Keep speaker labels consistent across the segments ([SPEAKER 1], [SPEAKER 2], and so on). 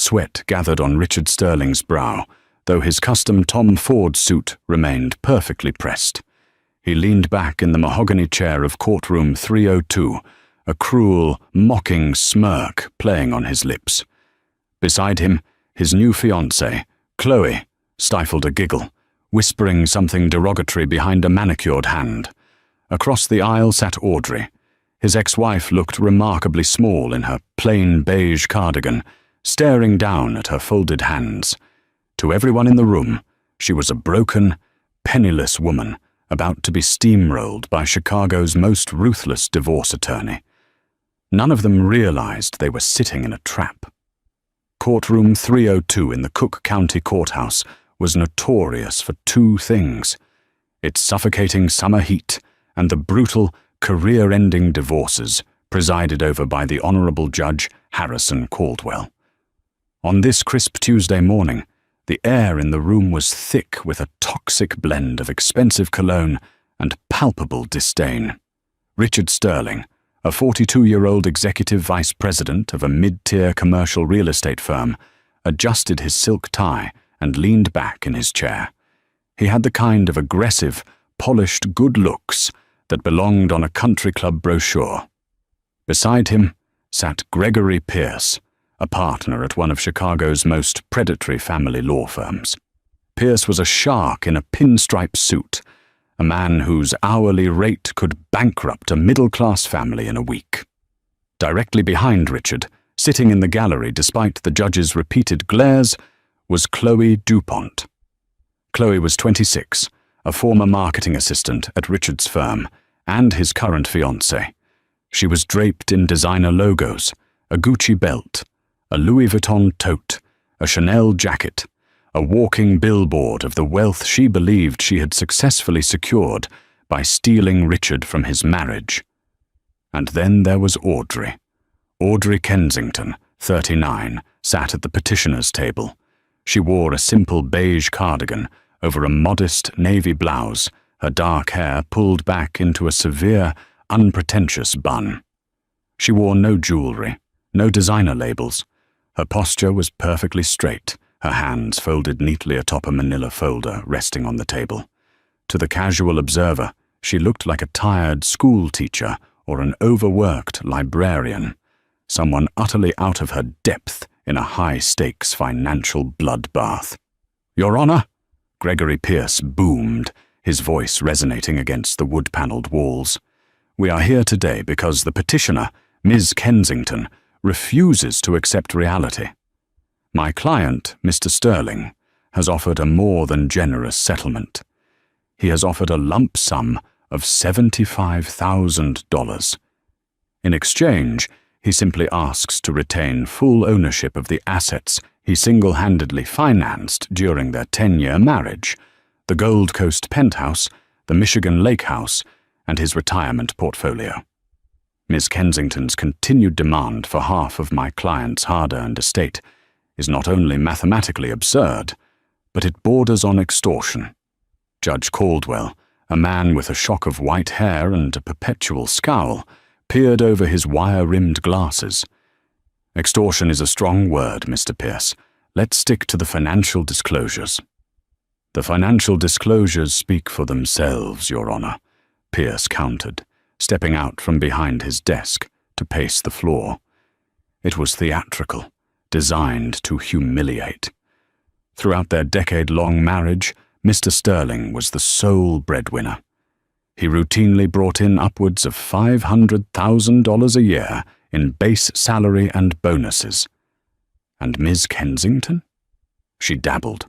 [SPEAKER 1] sweat gathered on Richard Sterling's brow, though his custom Tom Ford suit remained perfectly pressed. He leaned back in the mahogany chair of courtroom 302, a cruel, mocking smirk playing on his lips. Beside him, his new fiancée, Chloe, stifled a giggle, whispering something derogatory behind a manicured hand. Across the aisle sat Audrey. His ex-wife looked remarkably small in her plain beige cardigan, staring down at her folded hands. To everyone in the room, she was a broken, penniless woman about to be steamrolled by Chicago's most ruthless divorce attorney. None of them realized they were sitting in a trap. Courtroom 302 in the Cook County Courthouse was notorious for two things: its suffocating summer heat and the brutal, career-ending divorces presided over by the Honorable Judge Harrison Caldwell. On this crisp Tuesday morning, the air in the room was thick with a toxic blend of expensive cologne and palpable disdain. Richard Sterling, a 42-year-old executive vice president of a mid-tier commercial real estate firm, adjusted his silk tie and leaned back in his chair. He had the kind of aggressive, polished good looks that belonged on a country club brochure. Beside him sat Gregory Pierce, a partner at one of Chicago's most predatory family law firms. Pierce was a shark in a pinstripe suit, a man whose hourly rate could bankrupt a middle-class family in a week. Directly behind Richard, sitting in the gallery despite the judge's repeated glares, was Chloe DuPont. Chloe was 26, a former marketing assistant at Richard's firm, and his current fiancé. She was draped in designer logos, a Gucci belt, a Louis Vuitton tote, a Chanel jacket, a walking billboard of the wealth she believed she had successfully secured by stealing Richard from his marriage. And then there was Audrey. Audrey Kensington, 39, sat at the petitioner's table. She wore a simple beige cardigan over a modest navy blouse, her dark hair pulled back into a severe, unpretentious bun. She wore no jewelry, no designer labels. Her posture was perfectly straight, her hands folded neatly atop a manila folder resting on the table. To the casual observer, she looked like a tired school teacher or an overworked librarian, someone utterly out of her depth in a high-stakes financial bloodbath. "Your Honor," Gregory Pierce boomed, his voice resonating against the wood-paneled walls. "We are here today because the petitioner, Ms. Kensington, refuses to accept reality. My client, Mr. Sterling, has offered a more than generous settlement. He has offered a lump sum of $75,000. In exchange, he simply asks to retain full ownership of the assets he single-handedly financed during their 10-year marriage, the Gold Coast penthouse, the Michigan Lake House, and his retirement portfolio. Ms. Kensington's continued demand for half of my client's hard-earned estate is not only mathematically absurd, but it borders on extortion." Judge Caldwell, a man with a shock of white hair and a perpetual scowl, peered over his wire-rimmed glasses. "Extortion is a strong word, Mr. Pierce. Let's stick to the financial disclosures." "The financial disclosures speak for themselves, Your Honor," Pierce countered, stepping out from behind his desk to pace the floor. It was theatrical, designed to humiliate. Throughout their decade-long marriage, Mr. Sterling was the sole breadwinner. He routinely brought in upwards of $500,000 a year in base salary and bonuses. And Ms. Kensington? She dabbled.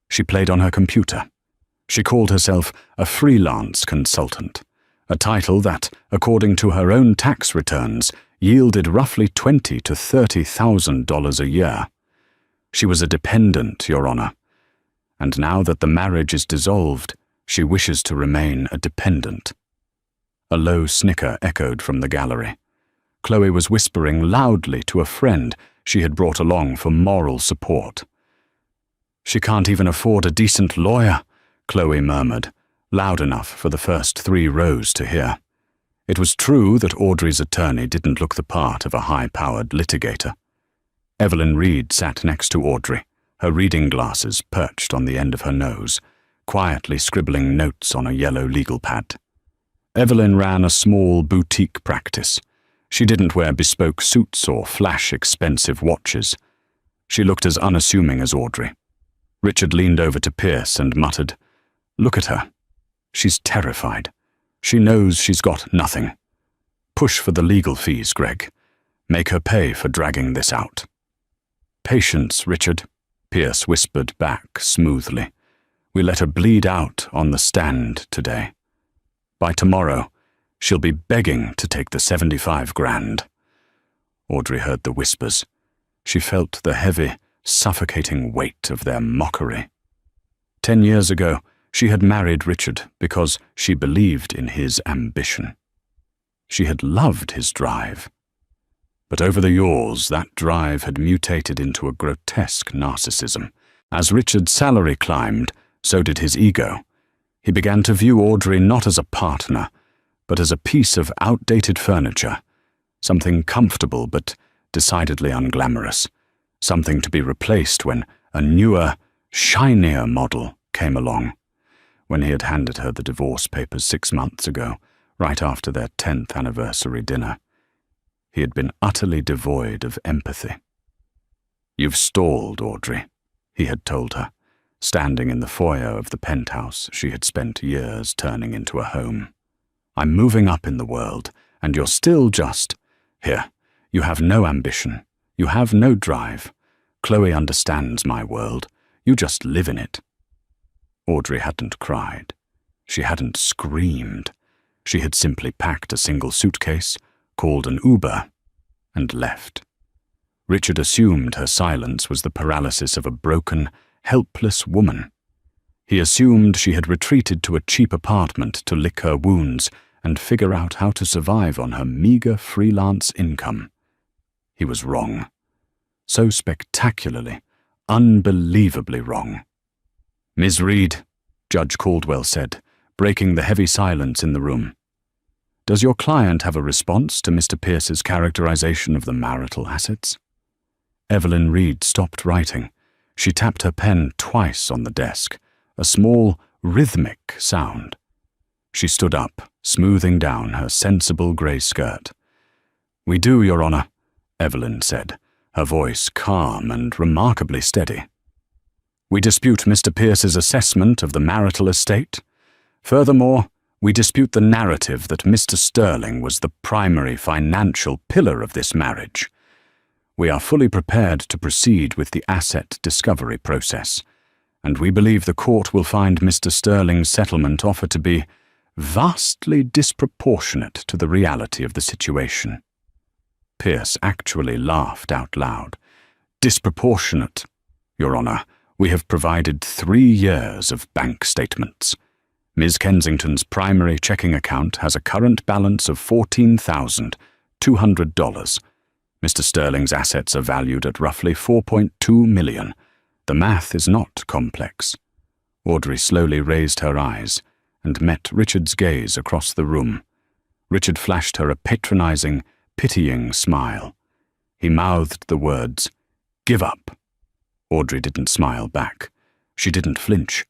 [SPEAKER 1] She played on her computer. She called herself a freelance consultant, a title that, according to her own tax returns, yielded roughly $20,000 to $30,000 a year. She was a dependent, Your Honor, and now that the marriage is dissolved, she wishes to remain a dependent. A low snicker echoed from the gallery. Chloe was whispering loudly to a friend she had brought along for moral support. "She can't even afford a decent lawyer," Chloe murmured, loud enough for the first 3 rows to hear. It was true that Audrey's attorney didn't look the part of a high-powered litigator. Evelyn Reed sat next to Audrey, her reading glasses perched on the end of her nose, quietly scribbling notes on a yellow legal pad. Evelyn ran a small boutique practice. She didn't wear bespoke suits or flash expensive watches. She looked as unassuming as Audrey. Richard leaned over to Pierce and muttered, "Look at her. She's terrified. She knows she's got nothing. Push for the legal fees, Greg. Make her pay for dragging this out." "Patience, Richard," Pierce whispered back smoothly. "We let her bleed out on the stand today. By tomorrow, she'll be begging to take the 75 grand. Audrey heard the whispers. She felt the heavy, suffocating weight of their mockery. 10 years ago, she had married Richard because she believed in his ambition. She had loved his drive. But over the years, that drive had mutated into a grotesque narcissism. As Richard's salary climbed, so did his ego. He began to view Audrey not as a partner, but as a piece of outdated furniture, something comfortable but decidedly unglamorous, something to be replaced when a newer, shinier model came along. When he had handed her the divorce papers 6 months ago, right after their 10th anniversary dinner, he had been utterly devoid of empathy. "You've stalled, Audrey," he had told her, standing in the foyer of the penthouse she had spent years turning into a home. "I'm moving up in the world, and you're still just... Here, you have no ambition. You have no drive. Chloe understands my world. You just live in it." Audrey hadn't cried. She hadn't screamed. She had simply packed a single suitcase, called an Uber, and left. Richard assumed her silence was the paralysis of a broken, helpless woman. He assumed she had retreated to a cheap apartment to lick her wounds and figure out how to survive on her meager freelance income. He was wrong. So spectacularly, unbelievably wrong. "Ms. Reed," Judge Caldwell said, breaking the heavy silence in the room. "Does your client have a response to Mr. Pierce's characterization of the marital assets?" Evelyn Reed stopped writing. She tapped her pen twice on the desk, a small, rhythmic sound. She stood up, smoothing down her sensible grey skirt. "We do, Your Honor," Evelyn said, her voice calm and remarkably steady. "We dispute Mr. Pierce's assessment of the marital estate. Furthermore, we dispute the narrative that Mr. Sterling was the primary financial pillar of this marriage. We are fully prepared to proceed with the asset discovery process, and we believe the court will find Mr. Sterling's settlement offer to be vastly disproportionate to the reality of the situation." Pierce actually laughed out loud. "Disproportionate? Your Honor, we have provided 3 years of bank statements. Ms. Kensington's primary checking account has a current balance of $14,200. Mr. Sterling's assets are valued at roughly $4.2 million. The math is not complex." Audrey slowly raised her eyes and met Richard's gaze across the room. Richard flashed her a patronizing, pitying smile. He mouthed the words, "Give up." Audrey didn't smile back. She didn't flinch.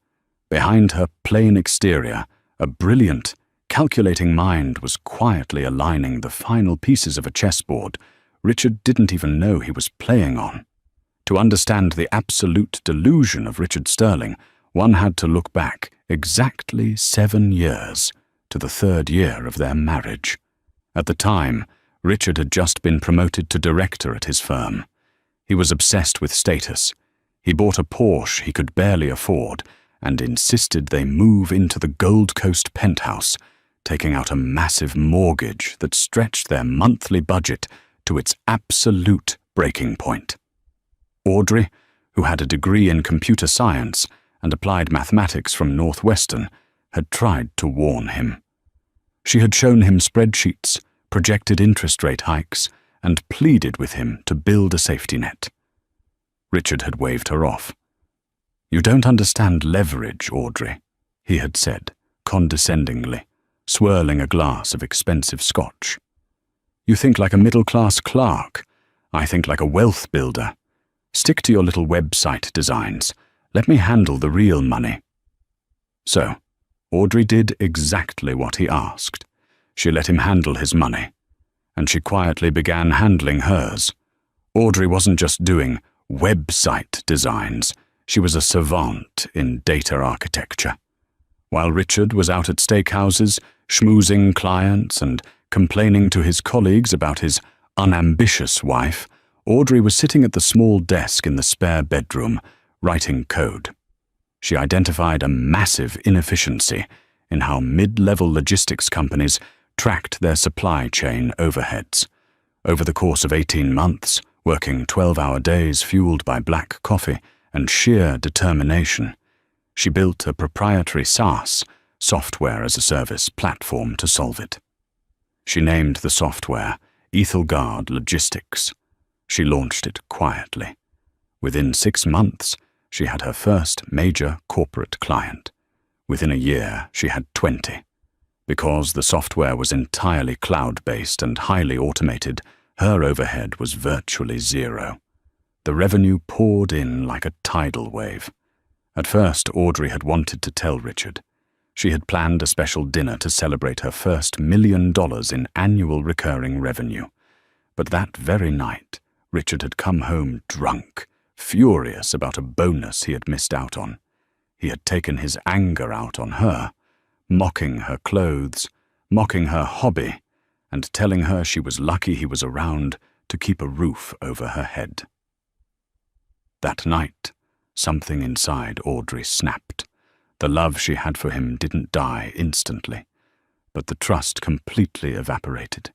[SPEAKER 1] Behind her plain exterior, a brilliant, calculating mind was quietly aligning the final pieces of a chessboard Richard didn't even know he was playing on. To understand the absolute delusion of Richard Sterling, one had to look back exactly 7 years to the 3rd year of their marriage. At the time, Richard had just been promoted to director at his firm. He was obsessed with status. He bought a Porsche he could barely afford and insisted they move into the Gold Coast penthouse, taking out a massive mortgage that stretched their monthly budget to its absolute breaking point. Audrey, who had a degree in computer science and applied mathematics from Northwestern, had tried to warn him. She had shown him spreadsheets, projected interest rate hikes, and pleaded with him to build a safety net. Richard had waved her off. "You don't understand leverage, Audrey," he had said, condescendingly, swirling a glass of expensive scotch. "You think like a middle-class clerk. I think like a wealth builder. Stick to your little website designs. Let me handle the real money." So, Audrey did exactly what he asked. She let him handle his money, and she quietly began handling hers. Audrey wasn't just doing website designs, she was a savant in data architecture. While Richard was out at steakhouses, schmoozing clients and complaining to his colleagues about his unambitious wife, Audrey was sitting at the small desk in the spare bedroom, writing code. She identified a massive inefficiency in how mid-level logistics companies tracked their supply chain overheads. Over the course of 18 months, working 12-hour days fueled by black coffee and sheer determination, she built a proprietary SaaS, software as a service platform to solve it. She named the software Ethelgard Logistics. She launched it quietly. Within 6 months, she had her first major corporate client. Within a year, she had 20. Because the software was entirely cloud-based and highly automated, her overhead was virtually zero. The revenue poured in like a tidal wave. At first, Audrey had wanted to tell Richard. She had planned a special dinner to celebrate her first $1 million in annual recurring revenue. But that very night, Richard had come home drunk, furious about a bonus he had missed out on. He had taken his anger out on her, mocking her clothes, mocking her hobby, and telling her she was lucky he was around to keep a roof over her head. That night, something inside Audrey snapped. The love she had for him didn't die instantly, but the trust completely evaporated.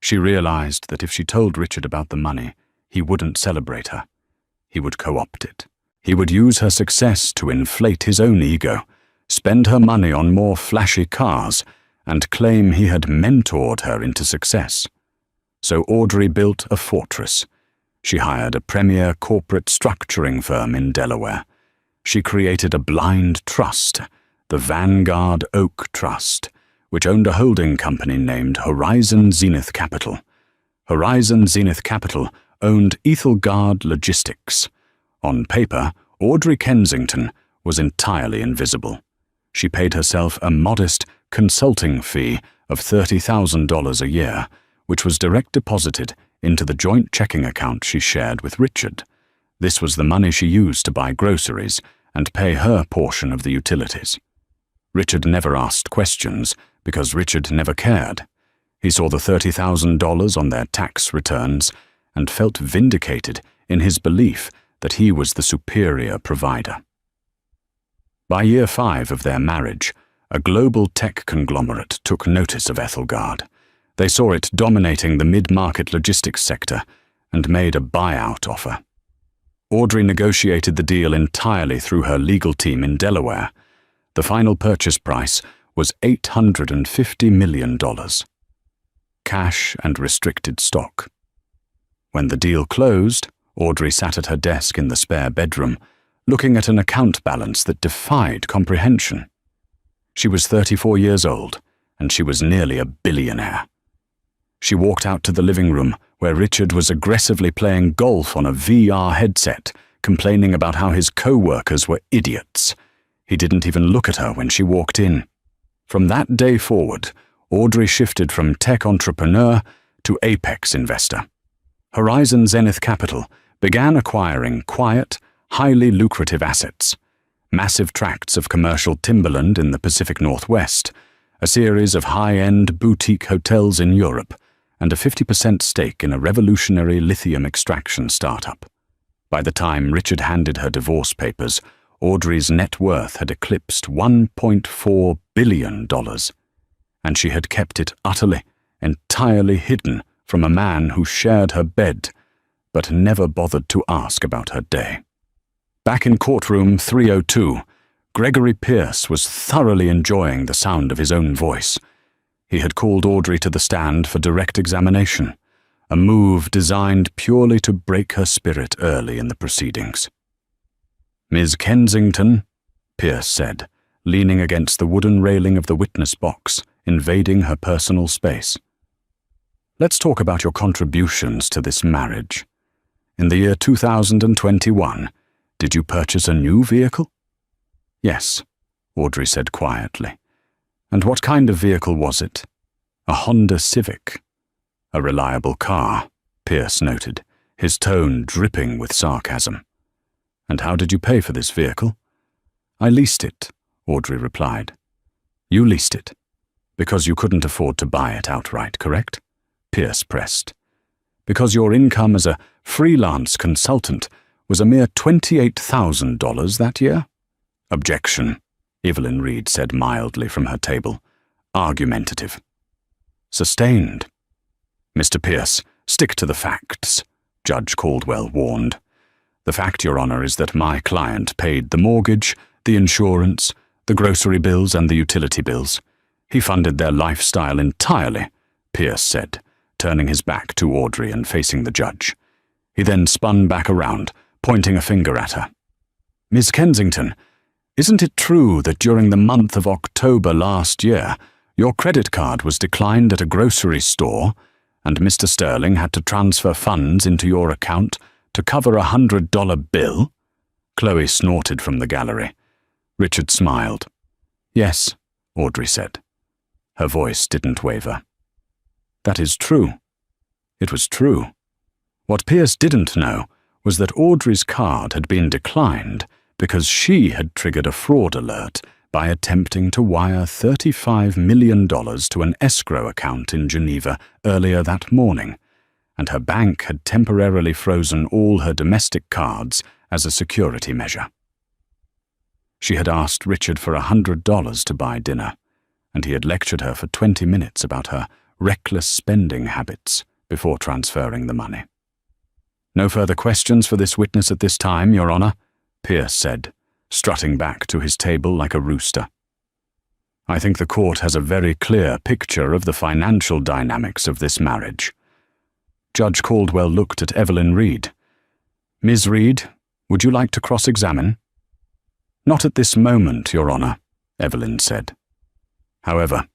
[SPEAKER 1] She realized that if she told Richard about the money, he wouldn't celebrate her. He would co-opt it. He would use her success to inflate his own ego, spend her money on more flashy cars, and claim he had mentored her into success. So Audrey built a fortress. She hired a premier corporate structuring firm in Delaware. She created a blind trust, the Vanguard Oak Trust, which owned a holding company named Horizon Zenith Capital. Horizon Zenith Capital owned Ethelgard Logistics. On paper, Audrey Kensington was entirely invisible. She paid herself a modest consulting fee of $30,000 a year, which was direct deposited into the joint checking account she shared with Richard. This was the money she used to buy groceries and pay her portion of the utilities. Richard never asked questions because Richard never cared. He saw the $30,000 on their tax returns and felt vindicated in his belief that he was the superior provider. By year 5 of their marriage, a global tech conglomerate took notice of Ethelgard. They saw it dominating the mid-market logistics sector and made a buyout offer. Audrey negotiated the deal entirely through her legal team in Delaware. The final purchase price was $850 million. Cash and restricted stock. When the deal closed, Audrey sat at her desk in the spare bedroom, looking at an account balance that defied comprehension. She was 34 years old, and she was nearly a billionaire. She walked out to the living room, where Richard was aggressively playing golf on a VR headset, complaining about how his co-workers were idiots. He didn't even look at her when she walked in. From that day forward, Audrey shifted from tech entrepreneur to apex investor. Horizon Zenith Capital began acquiring quiet, highly lucrative assets, massive tracts of commercial timberland in the Pacific Northwest, a series of high-end boutique hotels in Europe, and a 50% stake in a revolutionary lithium extraction startup. By the time Richard handed her divorce papers, Audrey's net worth had eclipsed $1.4 billion, and she had kept it utterly, entirely hidden from a man who shared her bed, but never bothered to ask about her day. Back in courtroom 302, Gregory Pierce was thoroughly enjoying the sound of his own voice. He had called Audrey to the stand for direct examination, a move designed purely to break her spirit early in the proceedings. "Ms. Kensington," Pierce said, leaning against the wooden railing of the witness box, invading her personal space. "Let's talk about your contributions to this marriage. In the year 2021, did you purchase a new vehicle? Yes, Audrey said quietly. And what kind of vehicle was it? A Honda Civic. A reliable car, Pierce noted, his tone dripping with sarcasm. And how did you pay for this vehicle? I leased it, Audrey replied. You leased it? Because you couldn't afford to buy it outright, correct? Pierce pressed. Because your income as a freelance consultant was a mere $28,000 that year? Objection, Evelyn Reed said mildly from her table. Argumentative. Sustained. Mr. Pierce, stick to the facts, Judge Caldwell warned. The fact, Your Honor, is that my client paid the mortgage, the insurance, the grocery bills and the utility bills. He funded their lifestyle entirely, Pierce said, turning his back to Audrey and facing the judge. He then spun back around, pointing a finger at her. Miss Kensington, isn't it true that during the month of October last year, your credit card was declined at a grocery store, and Mr. Sterling had to transfer funds into your account to cover a $100 bill? Chloe snorted from the gallery. Richard smiled. Yes, Audrey said. Her voice didn't waver. That is true. It was true. What Pierce didn't know was that Audrey's card had been declined because she had triggered a fraud alert by attempting to wire $35 million to an escrow account in Geneva earlier that morning, and her bank had temporarily frozen all her domestic cards as a security measure. She had asked Richard for $100 to buy dinner, and he had lectured her for 20 minutes about her reckless spending habits before transferring the money. No further questions for this witness at this time, Your Honor, Pierce said, strutting back to his table like a rooster. I think the court has a very clear picture of the financial dynamics of this marriage. Judge Caldwell looked at Evelyn Reed. Ms. Reed, would you like to cross-examine? Not at this moment, Your Honor, Evelyn said. However,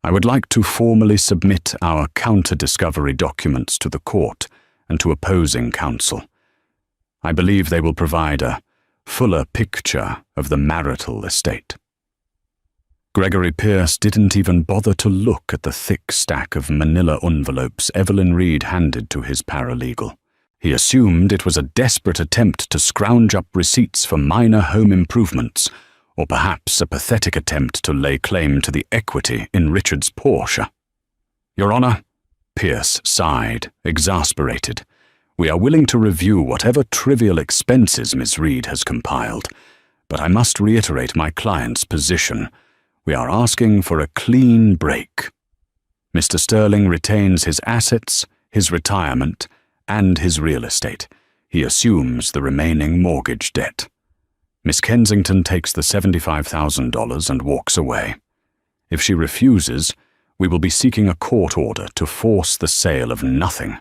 [SPEAKER 1] I would like to formally submit our counter-discovery documents to the court and to opposing counsel. I believe they will provide a fuller picture of the marital estate. Gregory Pierce didn't even bother to look at the thick stack of manila envelopes Evelyn Reed handed to his paralegal. He assumed it was a desperate attempt to scrounge up receipts for minor home improvements, or perhaps a pathetic attempt to lay claim to the equity in Richard's Porsche. Your Honor, Pierce sighed, exasperated. We are willing to review whatever trivial expenses Miss Reed has compiled, but I must reiterate my client's position. We are asking for a clean break. Mr. Sterling retains his assets, his retirement, and his real estate. He assumes the remaining mortgage debt. Miss Kensington takes the $75,000 and walks away. If she refuses, we will be seeking a court order to force the sale of nothing,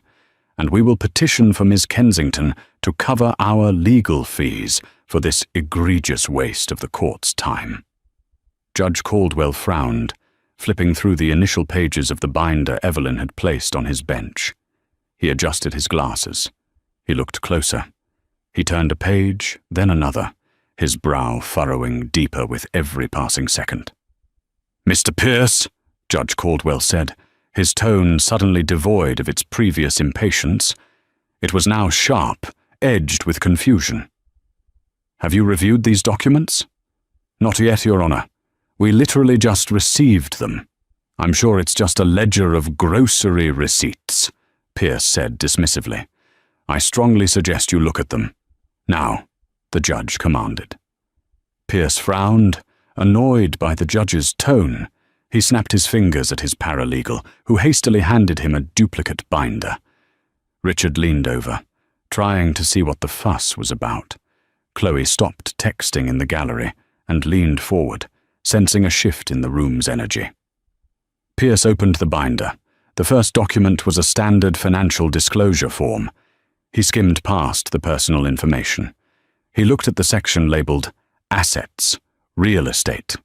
[SPEAKER 1] and we will petition for Miss Kensington to cover our legal fees for this egregious waste of the court's time. Judge Caldwell frowned, flipping through the initial pages of the binder Evelyn had placed on his bench. He adjusted his glasses. He looked closer. He turned a page, then another, his brow furrowing deeper with every passing second. Mr. Pierce, Judge Caldwell said, his tone suddenly devoid of its previous impatience. It was now sharp, edged with confusion. Have you reviewed these documents? Not yet, Your Honor. We literally just received them. I'm sure it's just a ledger of grocery receipts, Pierce said dismissively. I strongly suggest you look at them. Now, the judge commanded. Pierce frowned, annoyed by the judge's tone. He snapped his fingers at his paralegal, who hastily handed him a duplicate binder. Richard leaned over, trying to see what the fuss was about. Chloe stopped texting in the gallery and leaned forward, sensing a shift in the room's energy. Pierce opened the binder. The first document was a standard financial disclosure form. He skimmed past the personal information. He looked at the section labeled Assets, Real Estate.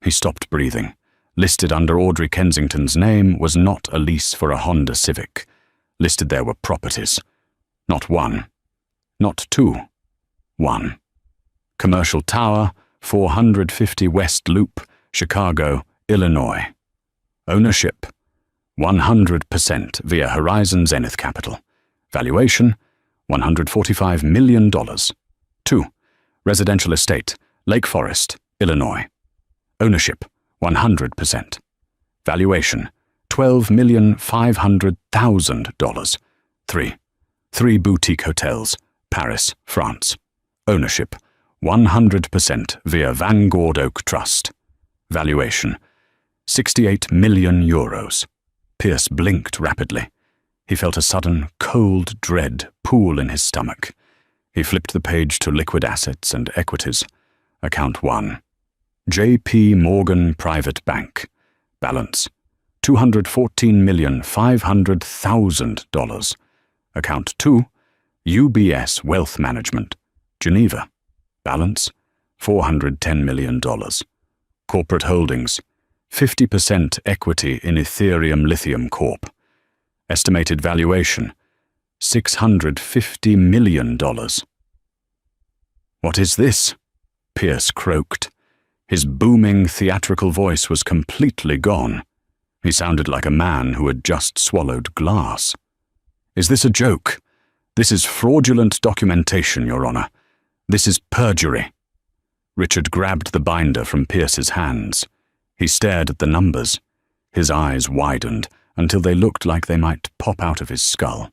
[SPEAKER 1] He stopped breathing. Listed under Audrey Kensington's name was not a lease for a Honda Civic. Listed there were properties. Not one. Not two. One. Commercial Tower, 450 West Loop, Chicago, Illinois. Ownership, 100% via Horizon Zenith Capital. Valuation, $145 million. 2. Residential estate, Lake Forest, Illinois. Ownership, 100%. Valuation, $12,500,000. 3. 3 boutique hotels, Paris, France. Ownership, 100% via Vanguard Oak Trust. Valuation, €68 million. Pierce blinked rapidly. He felt a sudden, cold dread pool in his stomach. He flipped the page to liquid assets and equities. Account 1. J.P. Morgan Private Bank. Balance, $214,500,000. Account 2. UBS Wealth Management. Geneva. Balance, $410 million. Corporate holdings, 50% equity in Ethereum Lithium Corp. Estimated valuation, $650 million. What is this? Pierce croaked. His booming theatrical voice was completely gone. He sounded like a man who had just swallowed glass. Is this a joke? This is fraudulent documentation, Your Honor. This is perjury. Richard grabbed the binder from Pierce's hands. He stared at the numbers. His eyes widened until they looked like they might pop out of his skull.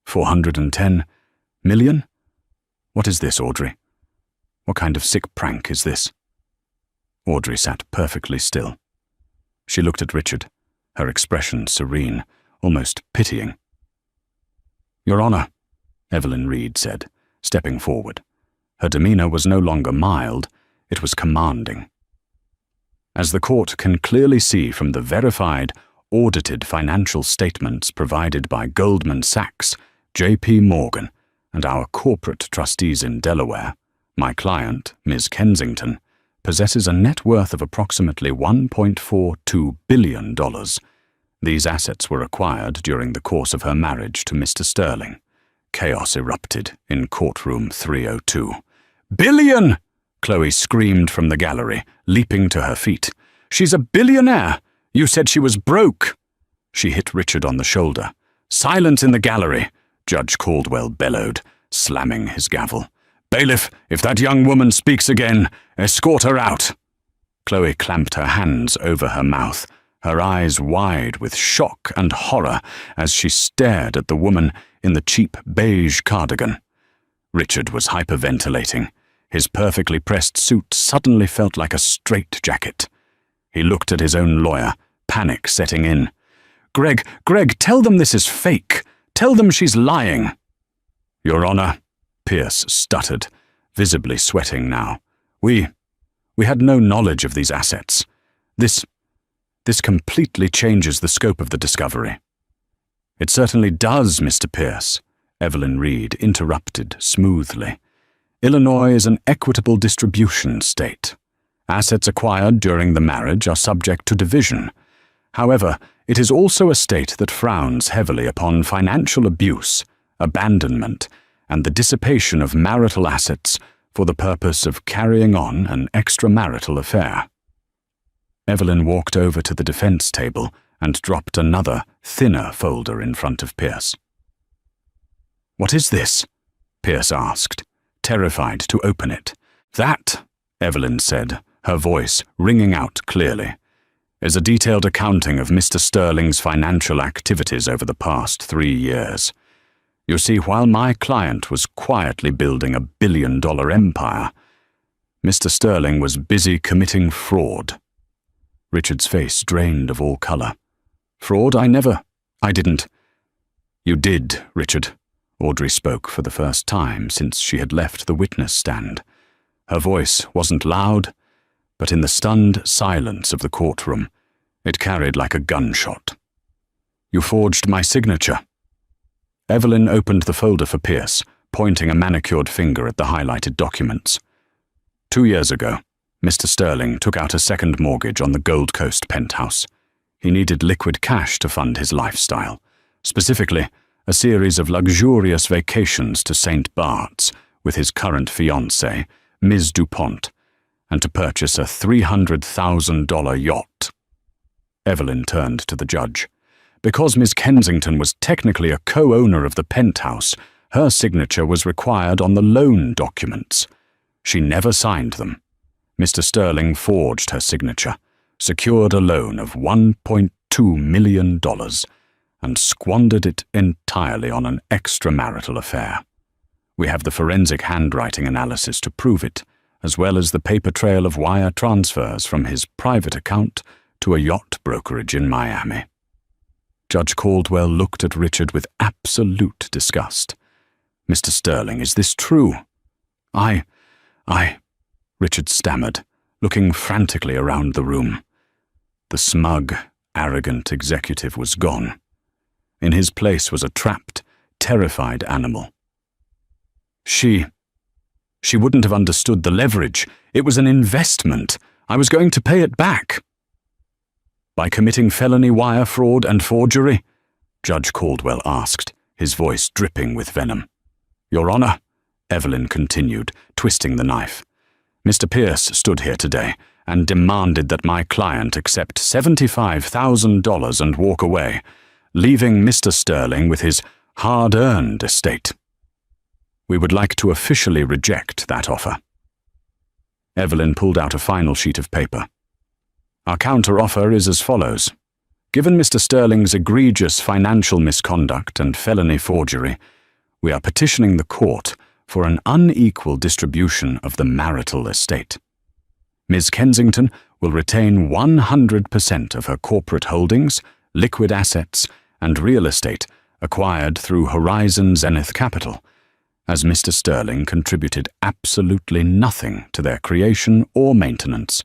[SPEAKER 1] 410 million? What is this, Audrey? What kind of sick prank is this? Audrey sat perfectly still. She looked at Richard, her expression serene, almost pitying. Your Honor, Evelyn Reed said, stepping forward. Her demeanor was no longer mild, it was commanding. As the court can clearly see from the verified, audited financial statements provided by Goldman Sachs, J.P. Morgan, and our corporate trustees in Delaware, my client, Ms. Kensington, possesses a net worth of approximately $1.42 billion. These assets were acquired during the course of her marriage to Mr. Sterling. Chaos erupted in courtroom 302. "Billion!" Chloe screamed from the gallery, leaping to her feet. "She's a billionaire! You said she was broke!" She hit Richard on the shoulder. "Silence in the gallery!" Judge Caldwell bellowed, slamming his gavel. "Bailiff, if that young woman speaks again, escort her out!" Chloe clamped her hands over her mouth, her eyes wide with shock and horror as she stared at the woman in the cheap beige cardigan. Richard was hyperventilating. His perfectly pressed suit suddenly felt like a straitjacket. He looked at his own lawyer, panic setting in. Greg, tell them this is fake. Tell them she's lying." "Your Honor," Pierce stuttered, visibly sweating now. We had no knowledge of these assets. This completely changes the scope of the discovery." "It certainly does, Mr. Pierce," Evelyn Reed interrupted smoothly. "Illinois is an equitable distribution state. Assets acquired during the marriage are subject to division. However, it is also a state that frowns heavily upon financial abuse, abandonment, and the dissipation of marital assets for the purpose of carrying on an extramarital affair." Evelyn walked over to the defense table and dropped another, thinner folder in front of Pierce. "What is this?" Pierce asked, terrified to open it. "That," Evelyn said, her voice ringing out clearly, "is a detailed accounting of Mr. Sterling's financial activities over the past 3 years. You see, while my client was quietly building a billion-dollar empire, Mr. Sterling was busy committing fraud." Richard's face drained of all color. "Fraud? I didn't." "You did, Richard," Audrey spoke for the first time since she had left the witness stand. Her voice wasn't loud, but in the stunned silence of the courtroom, it carried like a gunshot. "You forged my signature." Evelyn opened the folder for Pierce, pointing a manicured finger at the highlighted documents. 2 years ago, Mr. Sterling took out a second mortgage on the Gold Coast penthouse. He needed liquid cash to fund his lifestyle, specifically a series of luxurious vacations to St. Bart's with his current fiancée, Ms. DuPont, and to purchase a $300,000 yacht. Evelyn turned to the judge. Because Miss Kensington was technically a co-owner of the penthouse, her signature was required on the loan documents. She never signed them. Mr. Sterling forged her signature, secured a loan of $1.2 million, and squandered it entirely on an extramarital affair. We have the forensic handwriting analysis to prove it, as well as the paper trail of wire transfers from his private account to a yacht brokerage in Miami. Judge Caldwell looked at Richard with absolute disgust. "Mr. Sterling, is this true?" I, Richard stammered, looking frantically around the room. The smug, arrogant executive was gone. In his place was a trapped, terrified animal. She wouldn't have understood the leverage. It was an investment. I was going to pay it back. By committing felony wire fraud and forgery? Judge Caldwell asked, his voice dripping with venom. Your Honor, Evelyn continued, twisting the knife. Mr. Pierce stood here today and demanded that my client accept $75,000 and walk away, leaving Mr. Sterling with his hard-earned estate. We would like to officially reject that offer. Evelyn pulled out a final sheet of paper. Our counter-offer is as follows. Given Mr. Sterling's egregious financial misconduct and felony forgery, we are petitioning the court for an unequal distribution of the marital estate. Ms. Kensington will retain 100% of her corporate holdings, liquid assets, and real estate acquired through Horizon Zenith Capital, as Mr. Sterling contributed absolutely nothing to their creation or maintenance,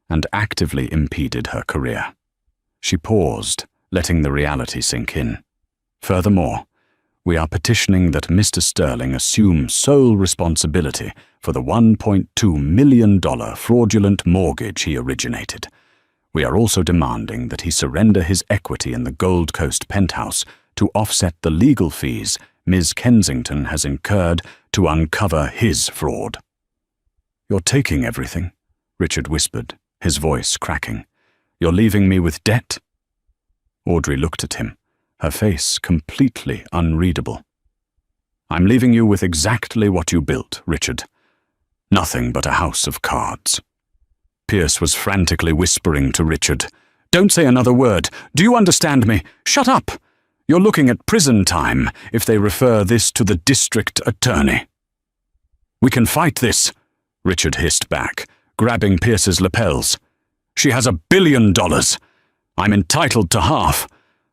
[SPEAKER 1] and actively impeded her career. She paused, letting the reality sink in. Furthermore, we are petitioning that Mr. Sterling assume sole responsibility for the $1.2 million fraudulent mortgage he originated. We are also demanding that he surrender his equity in the Gold Coast penthouse to offset the legal fees Ms. Kensington has incurred to uncover his fraud. You're taking everything, Richard whispered, his voice cracking. You're leaving me with debt? Audrey looked at him, her face completely unreadable. I'm leaving you with exactly what you built, Richard. Nothing but a house of cards. Pierce was frantically whispering to Richard. Don't say another word. Do you understand me? Shut up! You're looking at prison time if they refer this to the district attorney. We can fight this, Richard hissed back, grabbing Pierce's lapels. She has $1 billion. I'm entitled to half.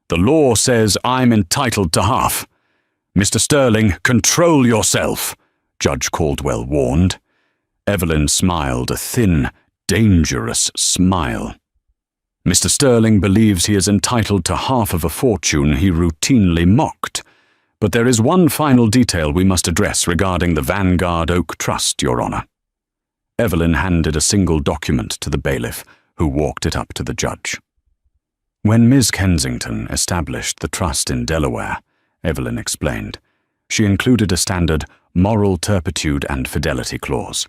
[SPEAKER 1] The law says I'm entitled to half. Mr. Sterling, control yourself, Judge Caldwell warned. Evelyn smiled a thin, dangerous smile. Mr. Sterling believes he is entitled to half of a fortune he routinely mocked. But there is one final detail we must address regarding the Vanguard Oak Trust, Your Honor. Evelyn handed a single document to the bailiff, who walked it up to the judge. When Ms. Kensington established the trust in Delaware, Evelyn explained, she included a standard moral turpitude and fidelity clause.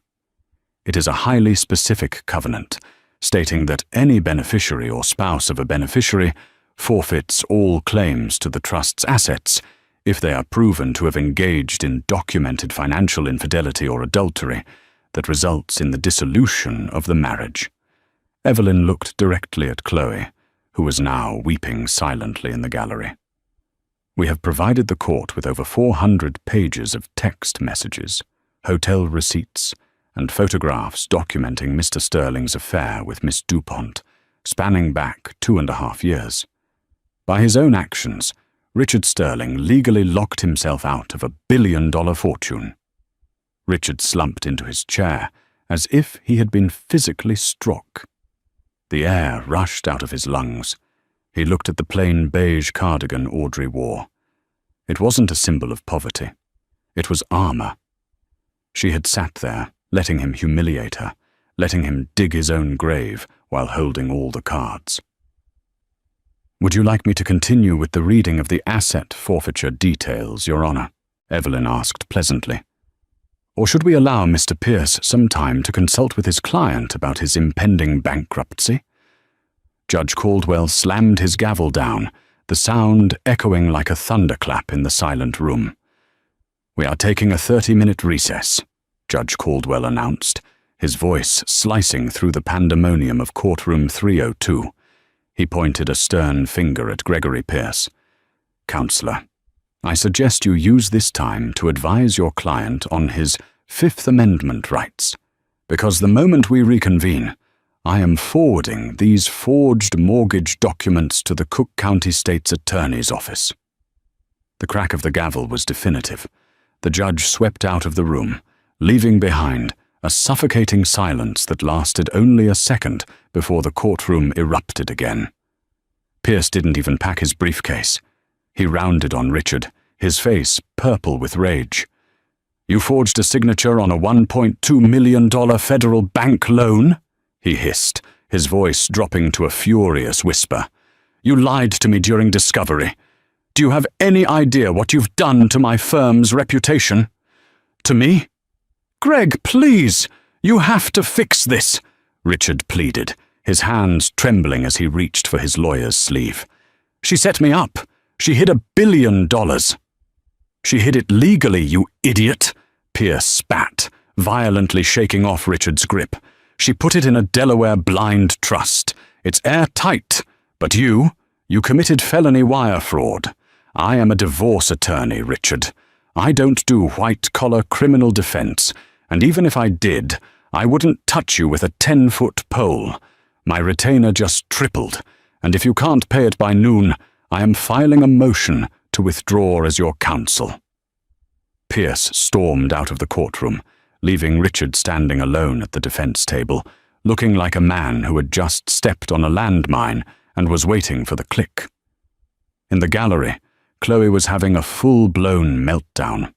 [SPEAKER 1] It is a highly specific covenant, stating that any beneficiary or spouse of a beneficiary forfeits all claims to the trust's assets if they are proven to have engaged in documented financial infidelity or adultery that results in the dissolution of the marriage. Evelyn looked directly at Chloe, who was now weeping silently in the gallery. We have provided the court with over 400 pages of text messages, hotel receipts, and photographs documenting Mr. Sterling's affair with Miss DuPont, spanning back 2.5 years. By his own actions, Richard Sterling legally locked himself out of $1 billion fortune. Richard slumped into his chair, as if he had been physically struck. The air rushed out of his lungs. He looked at the plain beige cardigan Audrey wore. It wasn't a symbol of poverty. It was armor. She had sat there, letting him humiliate her, letting him dig his own grave while holding all the cards. "Would you like me to continue with the reading of the asset forfeiture details, Your Honor?" Evelyn asked pleasantly. "Or should we allow Mr. Pierce some time to consult with his client about his impending bankruptcy?" Judge Caldwell slammed his gavel down, the sound echoing like a thunderclap in the silent room. "We are taking a 30-minute recess," Judge Caldwell announced, his voice slicing through the pandemonium of courtroom 302. He pointed a stern finger at Gregory Pierce. "Counselor, I suggest you use this time to advise your client on his Fifth Amendment rights, because the moment we reconvene, I am forwarding these forged mortgage documents to the Cook County State's Attorney's office." The crack of the gavel was definitive. The judge swept out of the room, leaving behind a suffocating silence that lasted only a second before the courtroom erupted again. Pierce didn't even pack his briefcase. He rounded on Richard, his face purple with rage. "You forged a signature on a $1.2 million federal bank loan?" he hissed, his voice dropping to a furious whisper. "You lied to me during discovery. Do you have any idea what you've done to my firm's reputation?" "To me?" "Greg, please! You have to fix this," Richard pleaded, his hands trembling as he reached for his lawyer's sleeve. "She set me up. She hid $1 billion. "She hid it legally, you idiot," Pierce spat, violently shaking off Richard's grip. "She put it in a Delaware blind trust. It's airtight. But you committed felony wire fraud. I am a divorce attorney, Richard. I don't do white-collar criminal defense, and even if I did, I wouldn't touch you with a 10-foot pole. My retainer just tripled, and if you can't pay it by noon, I am filing a motion to withdraw as your counsel." Pierce stormed out of the courtroom, leaving Richard standing alone at the defense table, looking like a man who had just stepped on a landmine and was waiting for the click. In the gallery, Chloe was having a full-blown meltdown.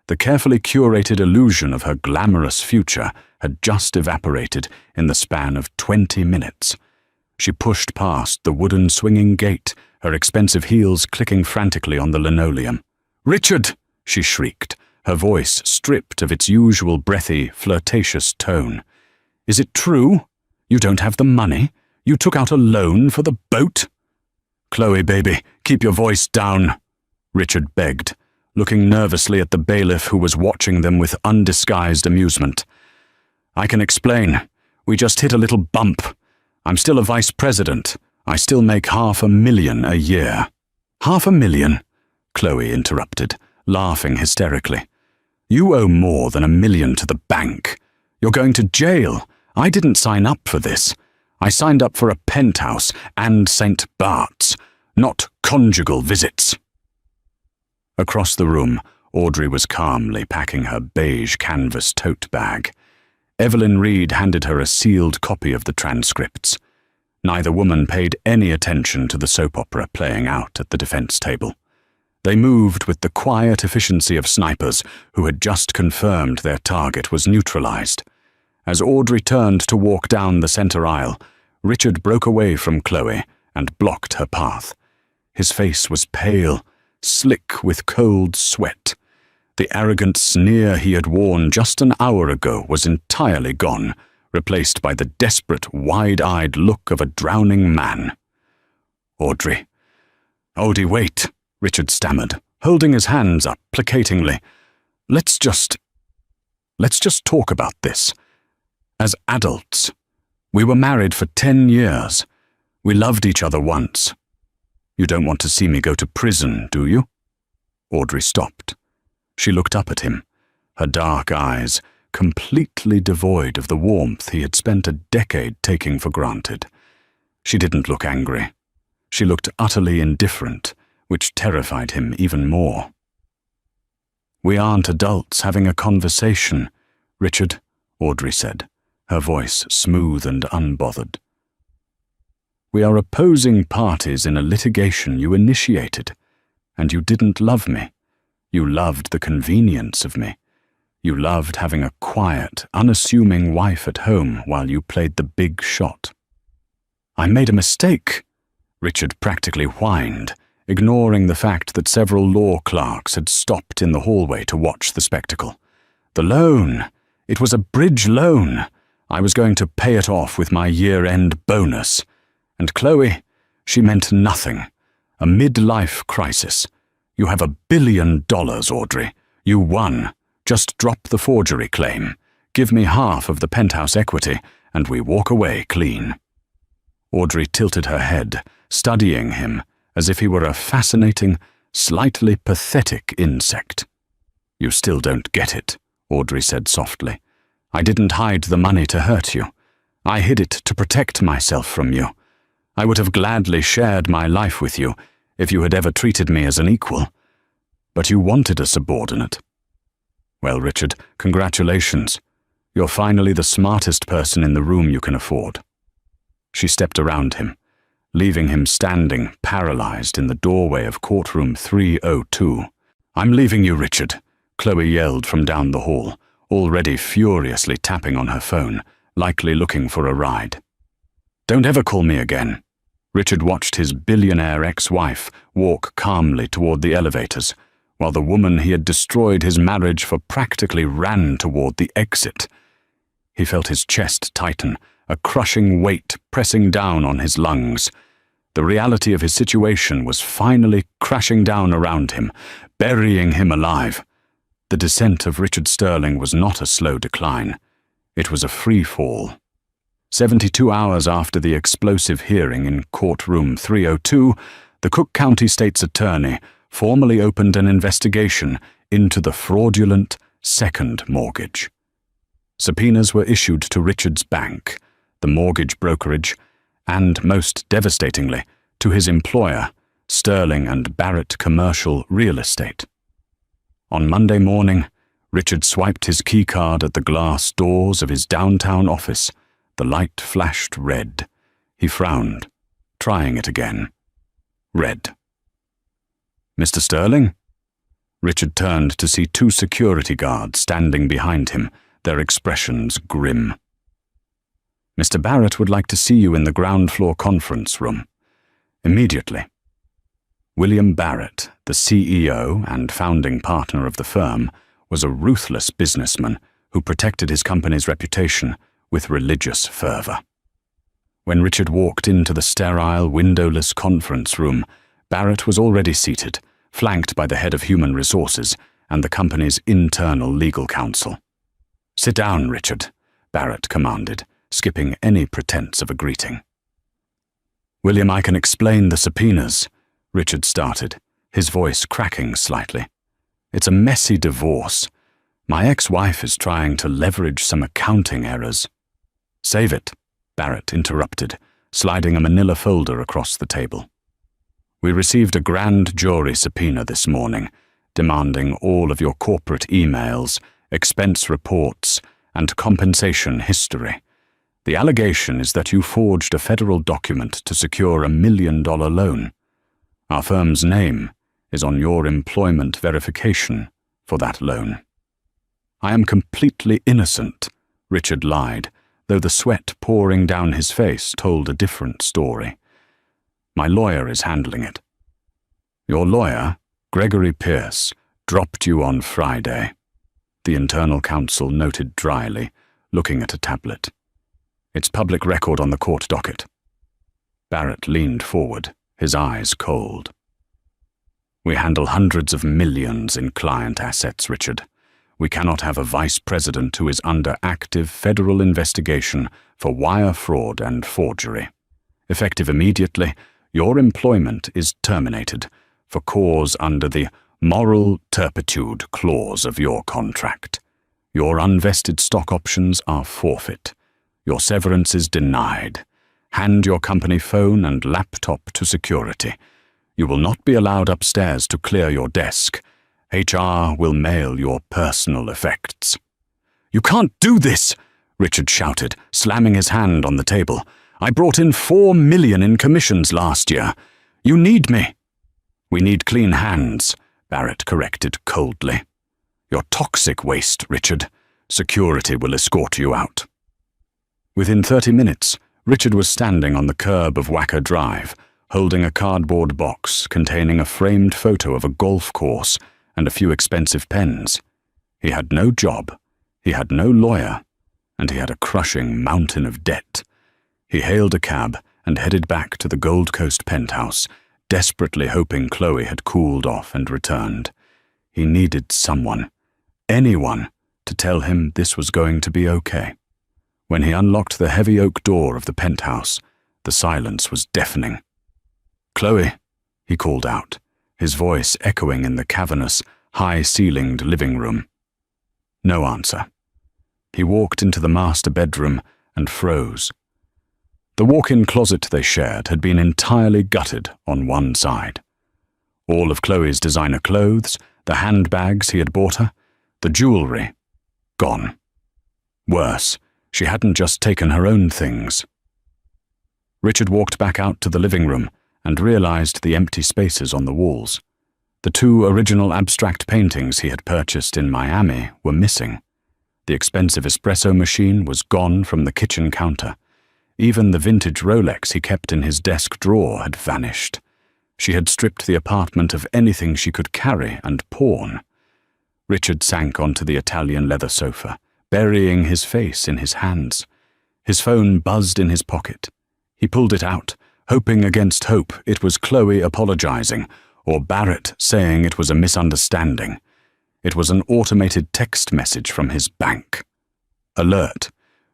[SPEAKER 1] The carefully curated illusion of her glamorous future had just evaporated in the span of 20 minutes. She pushed past the wooden swinging gate, her expensive heels clicking frantically on the linoleum. "Richard!" she shrieked, her voice stripped of its usual breathy, flirtatious tone. "Is it true? You don't have the money? You took out a loan for the boat?" "Chloe, baby, keep your voice down," Richard begged, looking nervously at the bailiff who was watching them with undisguised amusement. "I can explain. We just hit a little bump. I'm still a vice president. I still make $500,000 a year." $500,000? Chloe interrupted, laughing hysterically. "You owe more than $1 million to the bank. You're going to jail. I didn't sign up for this. I signed up for a penthouse and St. Bart's, not conjugal visits." Across the room, Audrey was calmly packing her beige canvas tote bag. Evelyn Reed handed her a sealed copy of the transcripts. Neither woman paid any attention to the soap opera playing out at the defense table. They moved with the quiet efficiency of snipers who had just confirmed their target was neutralized. As Audrey turned to walk down the center aisle, Richard broke away from Chloe and blocked her path. His face was pale, slick with cold sweat. The arrogant sneer he had worn just an hour ago was entirely gone, replaced by the desperate, wide-eyed look of a drowning man. "Audrey. Odie, wait," Richard stammered, holding his hands up placatingly. Let's just talk about this. As adults. We were married for 10 years. We loved each other once. You don't want to see me go to prison, do you?" Audrey stopped. She looked up at him, her dark eyes completely devoid of the warmth he had spent a decade taking for granted. She didn't look angry. She looked utterly indifferent, which terrified him even more. "We aren't adults having a conversation, Richard," Audrey said, her voice smooth and unbothered. "We are opposing parties in a litigation you initiated, and you didn't love me. You loved the convenience of me. You loved having a quiet, unassuming wife at home while you played the big shot." "I made a mistake," Richard practically whined, ignoring the fact that several law clerks had stopped in the hallway to watch the spectacle. The loan! It was a bridge loan! I was going to pay it off with my year-end bonus. And Chloe, she meant nothing. A midlife crisis. You have $1 billion, Audrey. You won. Just drop the forgery claim. Give me half of the penthouse equity, and we walk away clean. Audrey tilted her head, studying him as if he were a fascinating, slightly pathetic insect. You still don't get it, Audrey said softly. I didn't hide the money to hurt you. I hid it to protect myself from you. I would have gladly shared my life with you if you had ever treated me as an equal. But you wanted a subordinate. Well, Richard, congratulations. You're finally the smartest person in the room you can afford. She stepped around him, leaving him standing, paralyzed in the doorway of courtroom 302. I'm leaving you, Richard, Chloe yelled from down the hall, already furiously tapping on her phone, likely looking for a ride. Don't ever call me again. Richard watched his billionaire ex-wife walk calmly toward the elevators, while the woman he had destroyed his marriage for practically ran toward the exit. He felt his chest tighten, a crushing weight pressing down on his lungs. The reality of his situation was finally crashing down around him, burying him alive. The descent of Richard Sterling was not a slow decline. It was a free fall. 72 hours after the explosive hearing in courtroom 302, the Cook County State's Attorney formally opened an investigation into the fraudulent second mortgage. Subpoenas were issued to Richard's bank, the mortgage brokerage, and, most devastatingly, to his employer, Sterling and Barrett Commercial Real Estate. On Monday morning, Richard swiped his keycard at the glass doors of his downtown office. The light flashed red. He frowned, trying it again. Red. Mr. Sterling? Richard turned to see two security guards standing behind him, their expressions grim. Mr. Barrett would like to see you in the ground floor conference room. Immediately. William Barrett, the CEO and founding partner of the firm, was a ruthless businessman who protected his company's reputation with religious fervor. When Richard walked into the sterile, windowless conference room, Barrett was already seated, flanked by the head of human resources and the company's internal legal counsel. Sit down, Richard, Barrett commanded, skipping any pretense of a greeting. William, I can explain the subpoenas, Richard started, his voice cracking slightly. It's a messy divorce. My ex-wife is trying to leverage some accounting errors. Save it, Barrett interrupted, sliding a manila folder across the table. We received a grand jury subpoena this morning, demanding all of your corporate emails, expense reports, and compensation history. The allegation is that you forged a federal document to secure $1 million loan. Our firm's name is on your employment verification for that loan. I am completely innocent, Richard lied, though the sweat pouring down his face told a different story. My lawyer is handling it. Your lawyer, Gregory Pierce, dropped you on Friday, the internal counsel noted dryly, looking at a tablet. It's public record on the court docket. Barrett leaned forward, his eyes cold. We handle hundreds of millions in client assets, Richard. We cannot have a vice president who is under active federal investigation for wire fraud and forgery. Effective immediately, your employment is terminated for cause under the moral turpitude clause of your contract. Your unvested stock options are forfeit. Your severance is denied. Hand your company phone and laptop to security. You will not be allowed upstairs to clear your desk. HR will mail your personal effects. You can't do this, Richard shouted, slamming his hand on the table. I brought in $4 million in commissions last year. You need me. We need clean hands, Barrett corrected coldly. You're toxic waste, Richard. Security will escort you out. Within 30 minutes, Richard was standing on the curb of Wacker Drive, holding a cardboard box containing a framed photo of a golf course and a few expensive pens. He had no job, he had no lawyer, and he had a crushing mountain of debt. He hailed a cab and headed back to the Gold Coast penthouse, desperately hoping Chloe had cooled off and returned. He needed someone, anyone, to tell him this was going to be okay. When he unlocked the heavy oak door of the penthouse, the silence was deafening. "Chloe," he called out, his voice echoing in the cavernous, high-ceilinged living room. No answer. He walked into the master bedroom and froze. The walk-in closet they shared had been entirely gutted on one side. All of Chloe's designer clothes, the handbags he had bought her, the jewelry, gone. Worse, she hadn't just taken her own things. Richard walked back out to the living room and realized the empty spaces on the walls. The 2 original abstract paintings he had purchased in Miami were missing. The expensive espresso machine was gone from the kitchen counter. Even the vintage Rolex he kept in his desk drawer had vanished. She had stripped the apartment of anything she could carry and pawn. Richard sank onto the Italian leather sofa, burying his face in his hands. His phone buzzed in his pocket. He pulled it out, hoping against hope it was Chloe apologizing, or Barrett saying it was a misunderstanding. It was an automated text message from his bank. "Alert.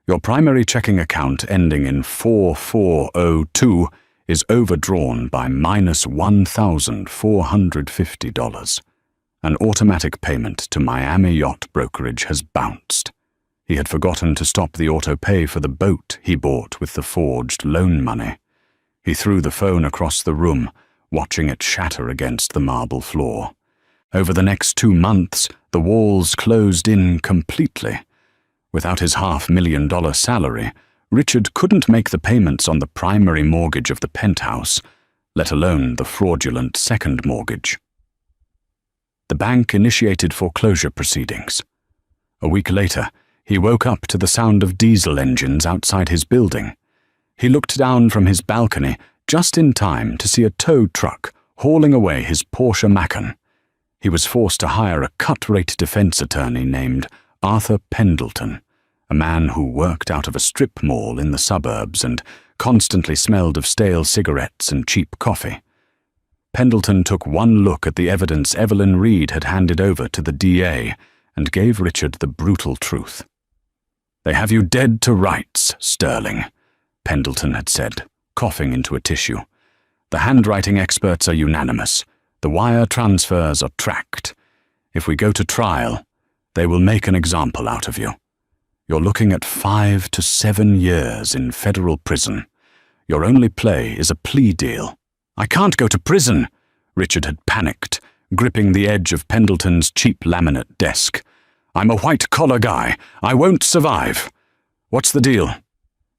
[SPEAKER 1] Your primary checking account ending in 4402 is overdrawn by -$1,450. An automatic payment to Miami Yacht Brokerage has bounced." He had forgotten to stop the auto-pay for the boat he bought with the forged loan money. He threw the phone across the room, watching it shatter against the marble floor. Over the next 2 months, the walls closed in completely. Without his $500,000 salary, Richard couldn't make the payments on the primary mortgage of the penthouse, let alone the fraudulent second mortgage. The bank initiated foreclosure proceedings. A week later, he woke up to the sound of diesel engines outside his building. He looked down from his balcony just in time to see a tow truck hauling away his Porsche Macan. He was forced to hire a cut-rate defense attorney named Arthur Pendleton, a man who worked out of a strip mall in the suburbs and constantly smelled of stale cigarettes and cheap coffee. Pendleton took one look at the evidence Evelyn Reed had handed over to the DA and gave Richard the brutal truth. "They have you dead to rights, Sterling," Pendleton had said, coughing into a tissue. "The handwriting experts are unanimous. The wire transfers are tracked. If we go to trial, they will make an example out of you. You're looking at 5 to 7 years in federal prison. Your only play is a plea deal." "I can't go to prison," Richard had panicked, gripping the edge of Pendleton's cheap laminate desk. "I'm a white-collar guy. I won't survive." "What's the deal?"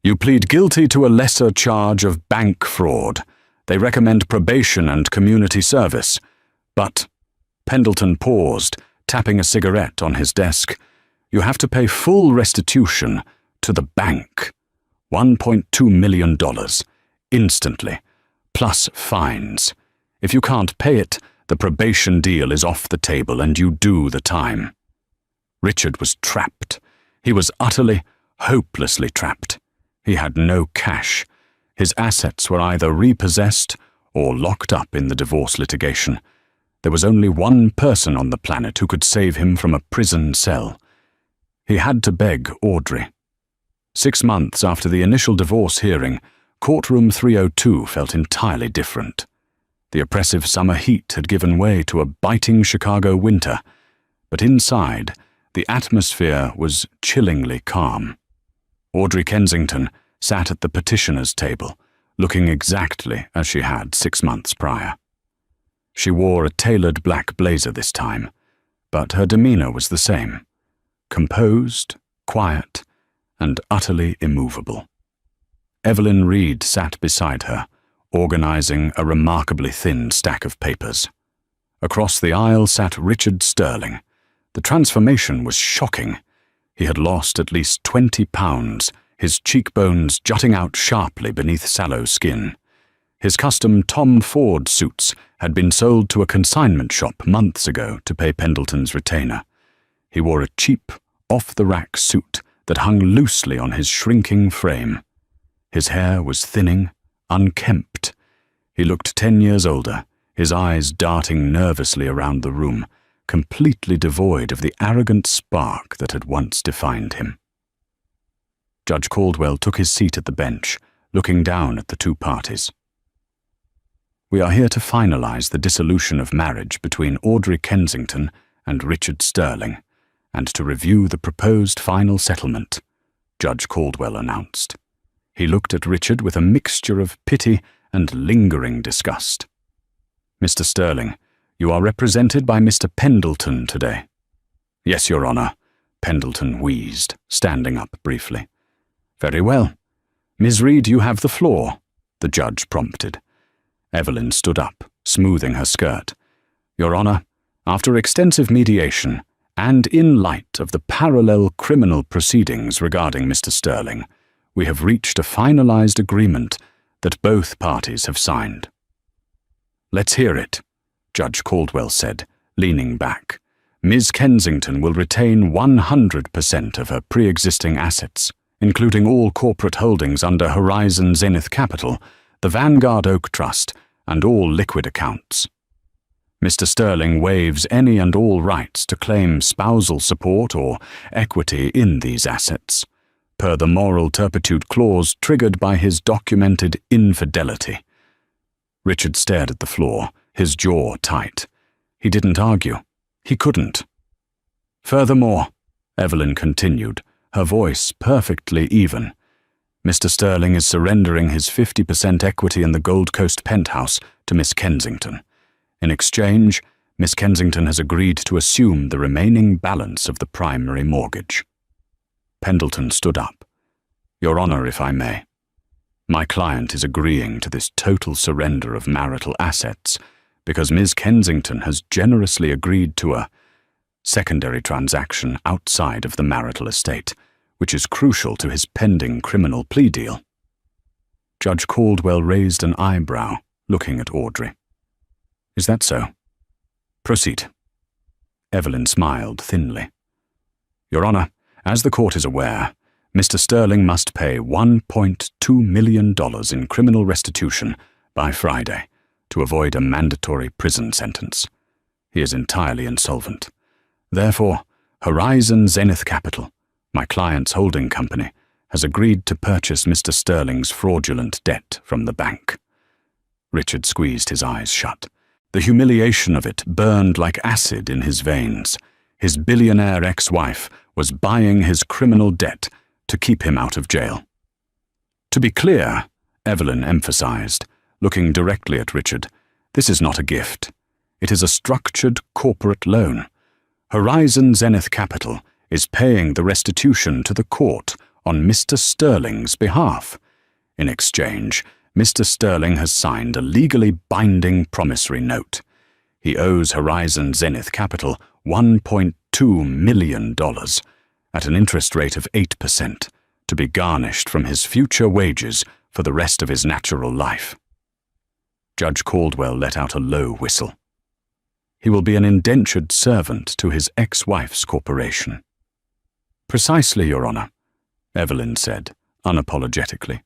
[SPEAKER 1] "You plead guilty to a lesser charge of bank fraud. They recommend probation and community service. But," Pendleton paused, tapping a cigarette on his desk, "you have to pay full restitution to the bank. $1.2 million, instantly, plus fines. If you can't pay it, the probation deal is off the table and you do the time." Richard was trapped. He was utterly, hopelessly trapped. He had no cash. His assets were either repossessed or locked up in the divorce litigation. There was only one person on the planet who could save him from a prison cell. He had to beg Audrey. 6 months after the initial divorce hearing, courtroom 302 felt entirely different. The oppressive summer heat had given way to a biting Chicago winter, but inside, the atmosphere was chillingly calm. Audrey Kensington sat at the petitioner's table, looking exactly as she had 6 months prior. She wore a tailored black blazer this time, but her demeanor was the same, composed, quiet, and utterly immovable. Evelyn Reed sat beside her, organizing a remarkably thin stack of papers. Across the aisle sat Richard Sterling. The transformation was shocking. He had lost at least 20 pounds, his cheekbones jutting out sharply beneath sallow skin. His custom Tom Ford suits had been sold to a consignment shop months ago to pay Pendleton's retainer. He wore a cheap, off-the-rack suit that hung loosely on his shrinking frame. His hair was thinning, unkempt. He looked 10 years older, his eyes darting nervously around the room, completely devoid of the arrogant spark that had once defined him. Judge Caldwell took his seat at the bench, looking down at the two parties. We are here to finalize the dissolution of marriage between Audrey Kensington and Richard Sterling, and to review the proposed final settlement, Judge Caldwell announced. He looked at Richard with a mixture of pity and lingering disgust. Mr. Sterling, you are represented by Mr. Pendleton today. Yes, Your Honor, Pendleton wheezed, standing up briefly. Very well. Ms. Reed, you have the floor, the judge prompted. Evelyn stood up, smoothing her skirt. Your Honor, after extensive mediation, and in light of the parallel criminal proceedings regarding Mr. Sterling, we have reached a finalized agreement that both parties have signed. Let's hear it, Judge Caldwell said, leaning back. Ms. Kensington will retain 100% of her pre-existing assets, including all corporate holdings under Horizon Zenith Capital, the Vanguard Oak Trust, and all liquid accounts. Mr. Sterling waives any and all rights to claim spousal support or equity in these assets, per the moral turpitude clause triggered by his documented infidelity. Richard stared at the floor, his jaw tight. He didn't argue. He couldn't. Furthermore, Evelyn continued, her voice perfectly even, Mr. Sterling is surrendering his 50% equity in the Gold Coast penthouse to Miss Kensington. In exchange, Miss Kensington has agreed to assume the remaining balance of the primary mortgage. Pendleton stood up. Your Honor, if I may. My client is agreeing to this total surrender of marital assets because Miss Kensington has generously agreed to a secondary transaction outside of the marital estate, which is crucial to his pending criminal plea deal. Judge Caldwell raised an eyebrow, looking at Audrey. Is that so? Proceed. Evelyn smiled thinly. Your Honor, as the court is aware, Mr. Sterling must pay $1.2 million in criminal restitution by Friday to avoid a mandatory prison sentence. He is entirely insolvent. Therefore, Horizon Zenith Capital, my client's holding company, has agreed to purchase Mr. Sterling's fraudulent debt from the bank. Richard squeezed his eyes shut. The humiliation of it burned like acid in his veins. His billionaire ex-wife was buying his criminal debt to keep him out of jail. To be clear, Evelyn emphasized, looking directly at Richard, this is not a gift. It is a structured corporate loan. Horizon Zenith Capital is paying the restitution to the court on Mr. Sterling's behalf. In exchange, Mr. Sterling has signed a legally binding promissory note. He owes Horizon Zenith Capital $1.2 million at an interest rate of 8%, to be garnished from his future wages for the rest of his natural life. Judge Caldwell let out a low whistle. He will be an indentured servant to his ex-wife's corporation. Precisely, Your Honor, Evelyn said, unapologetically.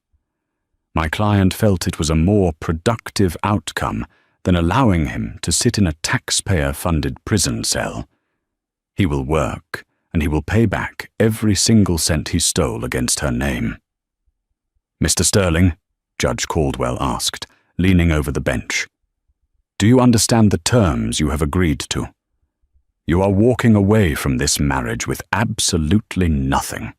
[SPEAKER 1] My client felt it was a more productive outcome than allowing him to sit in a taxpayer-funded prison cell. He will work, and he will pay back every single cent he stole against her name. Mr. Sterling, Judge Caldwell asked, leaning over the bench, do you understand the terms you have agreed to? You are walking away from this marriage with absolutely nothing,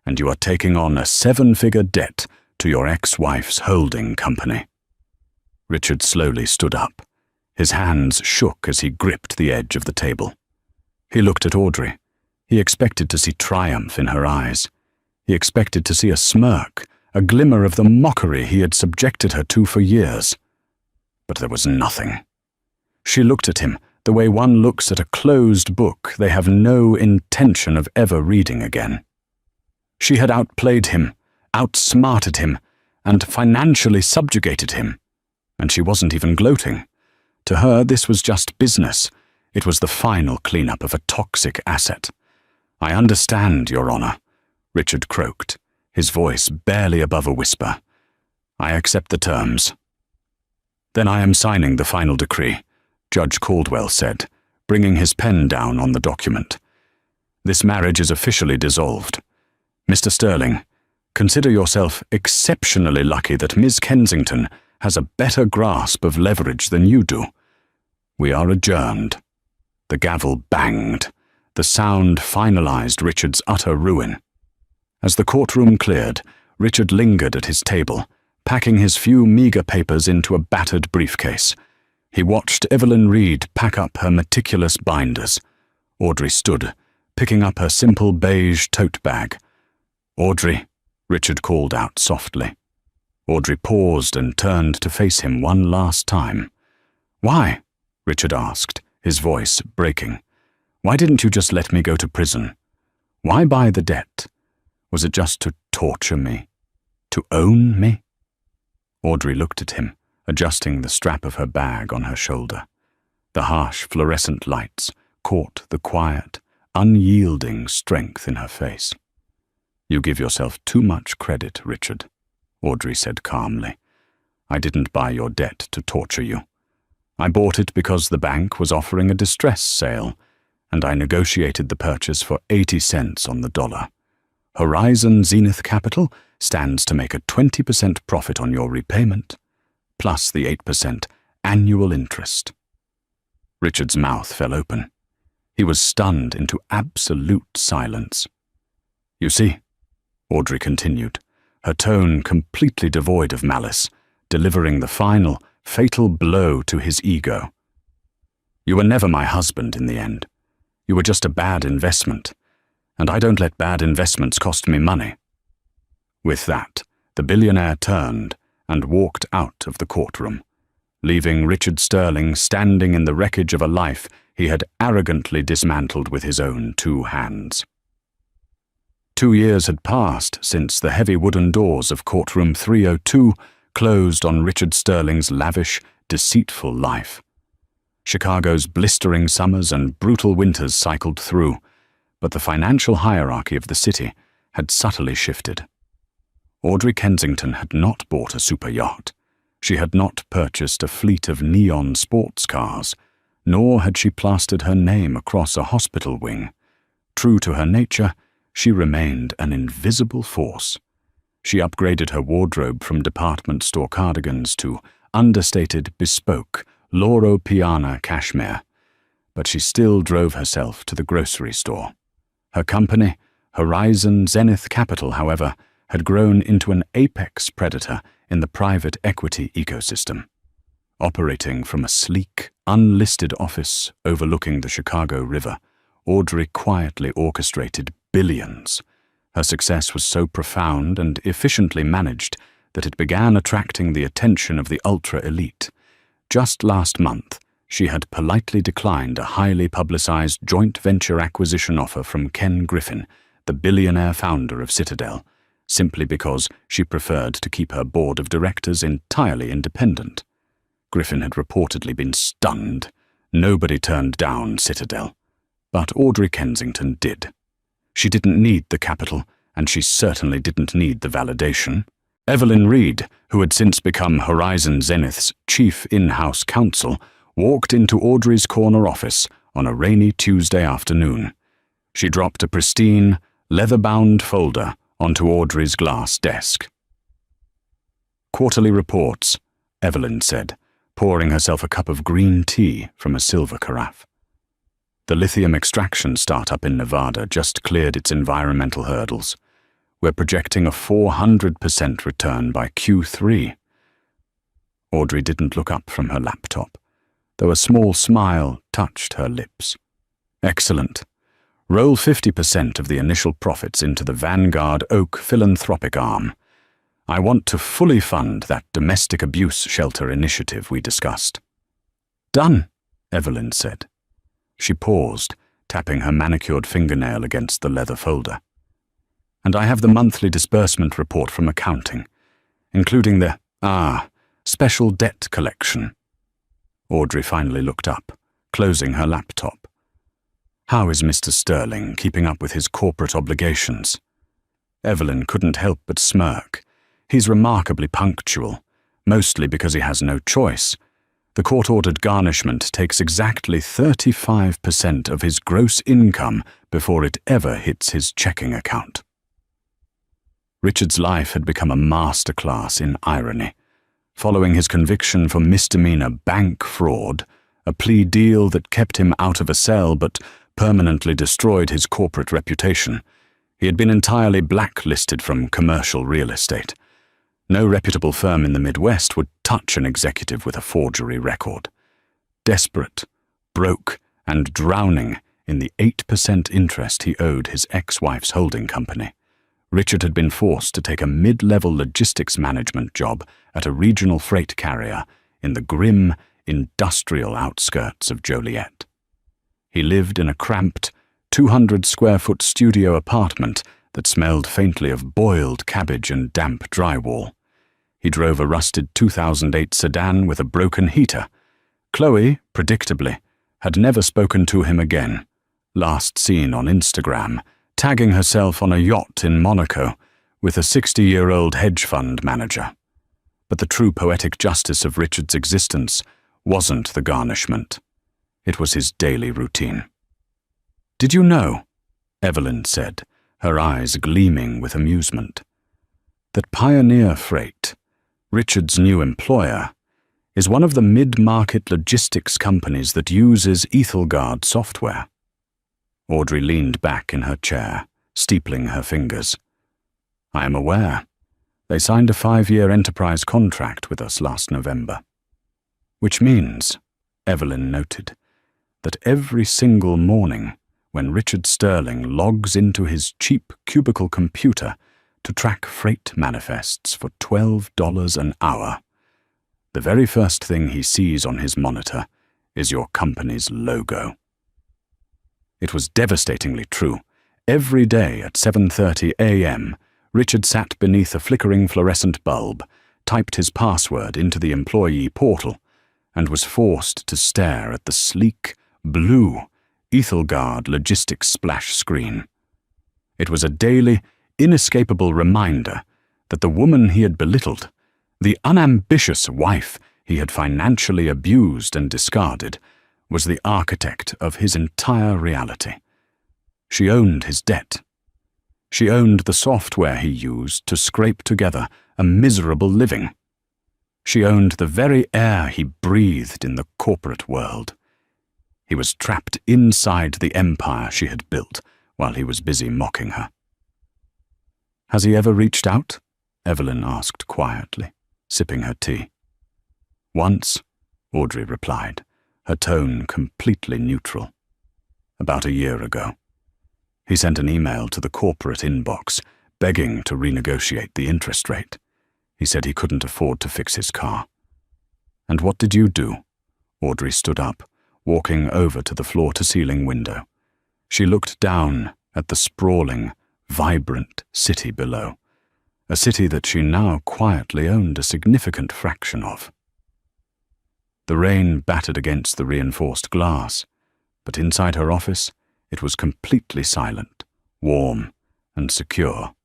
[SPEAKER 1] and you are taking on a 7-figure debt to your ex-wife's holding company. Richard slowly stood up. His hands shook as he gripped the edge of the table. He looked at Audrey. He expected to see triumph in her eyes. He expected to see a smirk, a glimmer of the mockery he had subjected her to for years. But there was nothing. She looked at him the way one looks at a closed book they have no intention of ever reading again. She had outplayed him, outsmarted him, and financially subjugated him, And she wasn't even gloating. To her, this was just business. It was the final cleanup of a toxic asset. "I understand, Your Honor," Richard croaked, his voice barely above a whisper. "I accept the terms." "Then I am signing the final decree," Judge Caldwell said, bringing his pen down on the document. "This marriage is officially dissolved. Mr. Sterling, consider yourself exceptionally lucky that Ms. Kensington has a better grasp of leverage than you do. We are adjourned." The gavel banged. The sound finalized Richard's utter ruin. As the courtroom cleared, Richard lingered at his table, packing his few meager papers into a battered briefcase. He watched Evelyn Reed pack up her meticulous binders. Audrey stood, picking up her simple beige tote bag. "Audrey," Richard called out softly. Audrey paused and turned to face him one last time. "Why?" Richard asked, his voice breaking. "Why didn't you just let me go to prison? Why buy the debt? Was it just to torture me? To own me?" Audrey looked at him, adjusting the strap of her bag on her shoulder. The harsh fluorescent lights caught the quiet, unyielding strength in her face. "You give yourself too much credit, Richard," Audrey said calmly. "I didn't buy your debt to torture you. I bought it because the bank was offering a distress sale, and I negotiated the purchase for 80 cents on the dollar. Horizon Zenith Capital stands to make a 20% profit on your repayment, plus the 8% annual interest." Richard's mouth fell open. He was stunned into absolute silence. "You see," Audrey continued, her tone completely devoid of malice, delivering the final, fatal blow to his ego. "You were never my husband in the end. You were just a bad investment, and I don't let bad investments cost me money." With that, the billionaire turned and walked out of the courtroom, leaving Richard Sterling standing in the wreckage of a life he had arrogantly dismantled with his own 2 hands. 2 years had passed since the heavy wooden doors of courtroom 302 closed on Richard Sterling's lavish, deceitful life. Chicago's blistering summers and brutal winters cycled through, but the financial hierarchy of the city had subtly shifted. Audrey Kensington had not bought a super yacht. She had not purchased a fleet of neon sports cars, nor had she plastered her name across a hospital wing. True to her nature, she remained an invisible force. She upgraded her wardrobe from department store cardigans to understated, bespoke, Loro Piana cashmere, but she still drove herself to the grocery store. Her company, Horizon Zenith Capital, however, had grown into an apex predator in the private equity ecosystem. Operating from a sleek, unlisted office overlooking the Chicago River, Audrey quietly orchestrated billions. Her success was so profound and efficiently managed that it began attracting the attention of the ultra-elite. Just last month, she had politely declined a highly publicized joint venture acquisition offer from Ken Griffin, the billionaire founder of Citadel, simply because she preferred to keep her board of directors entirely independent. Griffin had reportedly been stunned. Nobody turned down Citadel, but Audrey Kensington did. She didn't need the capital, and she certainly didn't need the validation. Evelyn Reed, who had since become Horizon Zenith's chief in-house counsel, walked into Audrey's corner office on a rainy Tuesday afternoon. She dropped a pristine, leather-bound folder onto Audrey's glass desk. "Quarterly reports," Evelyn said, pouring herself a cup of green tea from a silver carafe. The lithium extraction startup in Nevada just cleared its environmental hurdles. We're projecting a 400% return by Q3. Audrey didn't look up from her laptop, though a small smile touched her lips. "Excellent. Roll 50% of the initial profits into the Vanguard Oak philanthropic arm. I want to fully fund that domestic abuse shelter initiative we discussed." "Done," Evelyn said. She paused, tapping her manicured fingernail against the leather folder. "And I have the monthly disbursement report from accounting, including the special debt collection. Audrey finally looked up, closing her laptop. How is Mr. Sterling keeping up with his corporate obligations? Evelyn couldn't help but smirk. He's remarkably punctual, mostly because he has no choice. The court-ordered garnishment takes exactly 35% of his gross income before it ever hits his checking account. Richard's life had become a masterclass in irony. Following his conviction for misdemeanor bank fraud, a plea deal that kept him out of a cell but permanently destroyed his corporate reputation, he had been entirely blacklisted from commercial real estate. No reputable firm in the Midwest would touch an executive with a forgery record. Desperate, broke, and drowning in the 8% interest he owed his ex-wife's holding company, Richard had been forced to take a mid-level logistics management job at a regional freight carrier in the grim, industrial outskirts of Joliet. He lived in a cramped, 200-square-foot studio apartment that smelled faintly of boiled cabbage and damp drywall. He drove a rusted 2008 sedan with a broken heater. Chloe, predictably, had never spoken to him again, last seen on Instagram, tagging herself on a yacht in Monaco with a 60-year-old hedge fund manager. But the true poetic justice of Richard's existence wasn't the garnishment. It was his daily routine. "Did you know," Evelyn said, her eyes gleaming with amusement, "that Pioneer Freight, Richard's new employer, is one of the mid-market logistics companies that uses Ethelgard software?" Audrey leaned back in her chair, steepling her fingers. "I am aware. They signed a 5-year enterprise contract with us last November. Which means," Evelyn noted, "that every single morning when Richard Sterling logs into his cheap cubicle computer to track freight manifests for $12 an hour, the very first thing he sees on his monitor is your company's logo." It was devastatingly true. Every day at 7:30 a.m., Richard sat beneath a flickering fluorescent bulb, typed his password into the employee portal, and was forced to stare at the sleek, blue Ethelgard logistics splash screen. It was a daily, inescapable reminder that the woman he had belittled, the unambitious wife he had financially abused and discarded, was the architect of his entire reality. She owned his debt. She owned the software he used to scrape together a miserable living. She owned the very air he breathed in the corporate world. He was trapped inside the empire she had built while he was busy mocking her. "Has he ever reached out?" Evelyn asked quietly, sipping her tea. "Once," Audrey replied, her tone completely neutral. "About a year ago. He sent an email to the corporate inbox, begging to renegotiate the interest rate. He said he couldn't afford to fix his car." "And what did you do?" Audrey stood up, walking over to the floor-to-ceiling window. She looked down at the sprawling, vibrant city below, a city that she now quietly owned a significant fraction of. The rain battered against the reinforced glass, but inside her office it was completely silent, warm, and secure.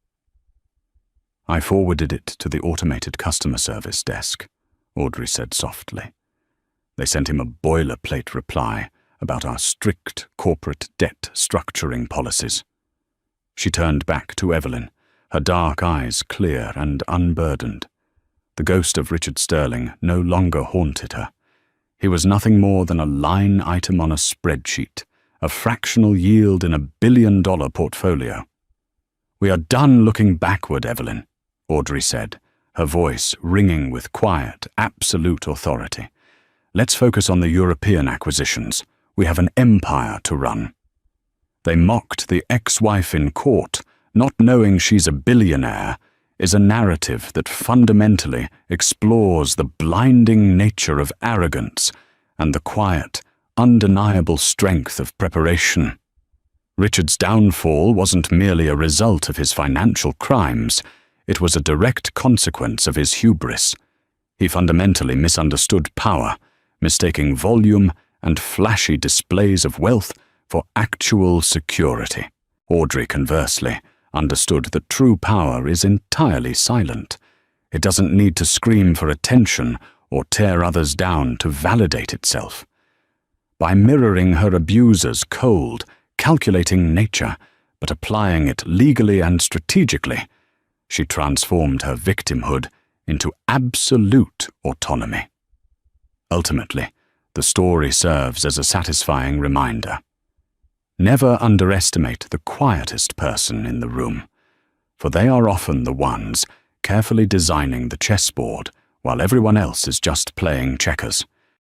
[SPEAKER 1] "I forwarded it to the automated customer service desk," Audrey said softly. "They sent him a boilerplate reply about our strict corporate debt structuring policies." She turned back to Evelyn, her dark eyes clear and unburdened. The ghost of Richard Sterling no longer haunted her. He was nothing more than a line item on a spreadsheet, a fractional yield in $1 billion portfolio. "We are done looking backward, Evelyn," Audrey said, her voice ringing with quiet, absolute authority. "Let's focus on the European acquisitions. We have an empire to run." "They mocked the ex-wife in court, not knowing she's a billionaire," is a narrative that fundamentally explores the blinding nature of arrogance and the quiet, undeniable strength of preparation. Richard's downfall wasn't merely a result of his financial crimes, it was a direct consequence of his hubris. He fundamentally misunderstood power, mistaking volume and flashy displays of wealth for actual security. Audrey, conversely, understood that true power is entirely silent. It doesn't need to scream for attention or tear others down to validate itself. By mirroring her abuser's cold, calculating nature, but applying it legally and strategically, she transformed her victimhood into absolute autonomy. Ultimately, the story serves as a satisfying reminder. Never underestimate the quietest person in the room, for they are often the ones carefully designing the chessboard while everyone else is just playing checkers.